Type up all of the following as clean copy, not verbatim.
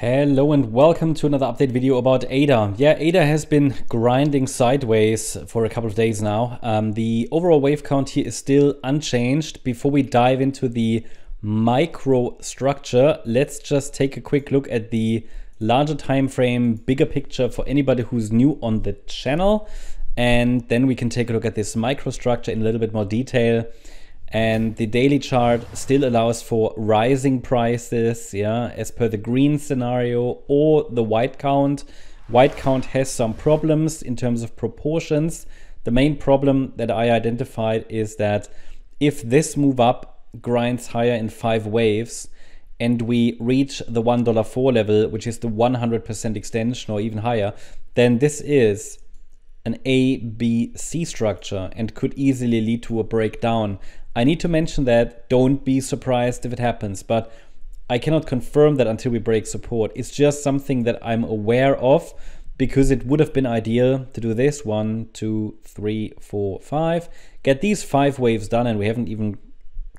Hello and welcome to another update video about ADA. Yeah, ADA has been grinding sideways for a couple of days now. The overall wave count here is still unchanged. Before we dive into the micro structure, let's just take a quick look at the larger time frame, bigger picture for anybody who's new on the channel. And then we can take a look at this micro structure in a little bit more detail. And the daily chart still allows for rising prices, yeah, as per the green scenario or the white count. White count has some problems in terms of proportions. The main problem that I identified is that if this move up grinds higher in 5 waves and we reach the $1.04 level, which is the 100% extension or even higher, then this is an A, B, C structure and could easily lead to a breakdown. I need to mention that don't be surprised if it happens, but I cannot confirm that until we break support. It's just something that I'm aware of because it would have been ideal to do this 1, 2, 3, 4, 5. Get these 5 waves done, and we haven't even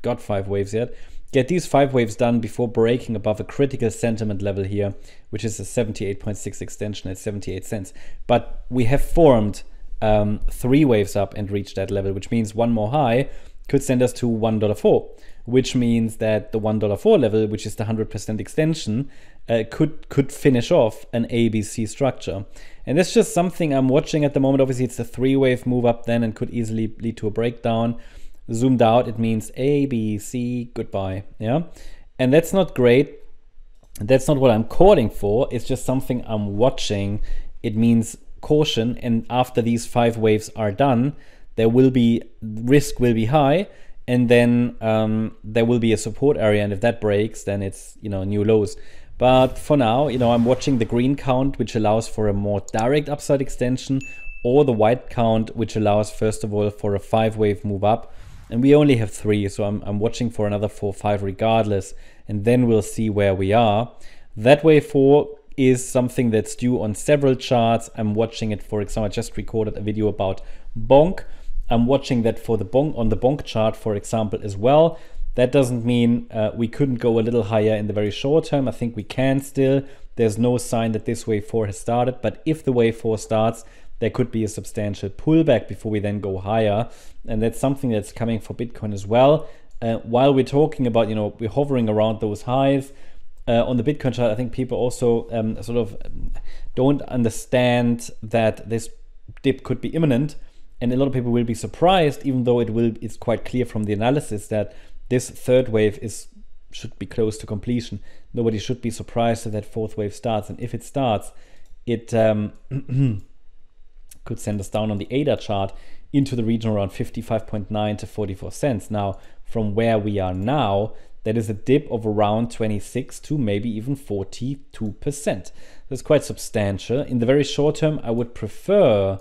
got 5 waves yet. Get these 5 waves done before breaking above a critical sentiment level here, which is a 78.6 extension at 78 cents. But we have formed 3 waves up and reached that level, which means one more high could send us to $1.04, which means that the $1.04 level, which is the 100% extension, could finish off an ABC structure. And that's just something I'm watching at the moment. Obviously, it's a 3-wave move up then and could easily lead to a breakdown. Zoomed out, it means A, B, C, goodbye. Yeah, and that's not great. That's not what I'm calling for. It's just something I'm watching. It means caution. And after these 5 waves are done, there will be risk will be high, and then there will be a support area. And if that breaks, then it's new lows. But for now, I'm watching the green count, which allows for a more direct upside extension, or the white count, which allows first of all for a 5-wave move up. And we only have 3, so I'm watching for another 4 or 5 regardless, and then we'll see where we are. That wave 4 is something that's due on several charts. I'm watching it, for example, I just recorded a video about Bonk. I'm watching that for the Bonk on the Bonk chart, for example, as well. That doesn't mean we couldn't go a little higher in the very short term. I think we can still. There's no sign that this wave 4 has started, but if the wave 4 starts, there could be a substantial pullback before we then go higher. And that's something that's coming for Bitcoin as well. While we're talking about, we're hovering around those highs on the Bitcoin chart, I think people also sort of don't understand that this dip could be imminent. And a lot of people will be surprised, even though it's quite clear from the analysis that this 3rd wave should be close to completion. Nobody should be surprised if that 4th wave starts. And if it starts, it could send us down on the ADA chart into the region around 55.9 to 44 cents. Now, from where we are now, that is a dip of around 26 to maybe even 42%. That's quite substantial. In the very short term, I would prefer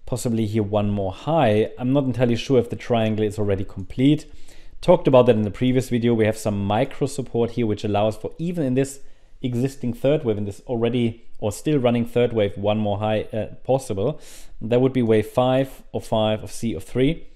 possibly here one more high. I'm not entirely sure if the triangle is already complete. Talked about that in the previous video. We have some micro support here, which allows for, even in this existing 3rd wave, in this already or still running 3rd wave, one more high possible. That would be wave 5 or 5 of C of 3.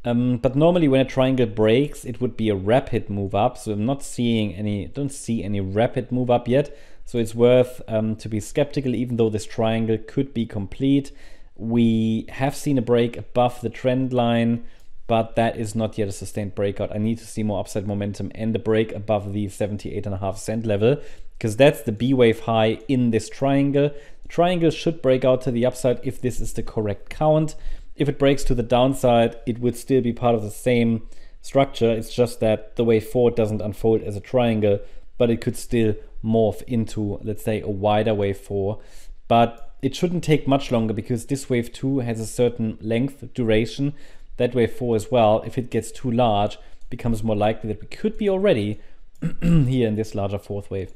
But normally when a triangle breaks, it would be a rapid move up. So I'm not seeing don't see any rapid move up yet. So it's worth to be skeptical, even though this triangle could be complete. We have seen a break above the trend line, but that is not yet a sustained breakout. I need to see more upside momentum and a break above the 78.5 cent level, because that's the B wave high in this triangle. The triangle should break out to the upside if this is the correct count. If it breaks to the downside, it would still be part of the same structure. It's just that the wave 4 doesn't unfold as a triangle, but it could still morph into, let's say, a wider wave 4. But it shouldn't take much longer, because this wave 2 has a certain length, duration. That wave 4 as well, if it gets too large, becomes more likely that we could be already here in this larger 4th wave.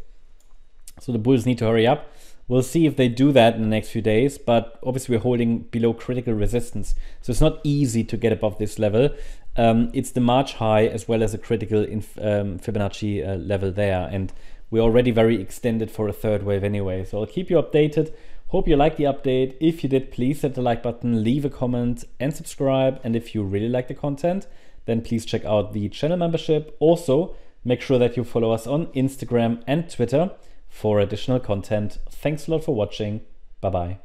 So the bulls need to hurry up. We'll see if they do that in the next few days, but obviously we're holding below critical resistance. So it's not easy to get above this level. It's the March high as well as a critical Fibonacci level there. And we're already very extended for a 3rd wave anyway. So I'll keep you updated. Hope you liked the update. If you did, please hit the like button, leave a comment and subscribe. And if you really like the content, then please check out the channel membership. Also, make sure that you follow us on Instagram and Twitter for additional content. Thanks a lot for watching. Bye-bye.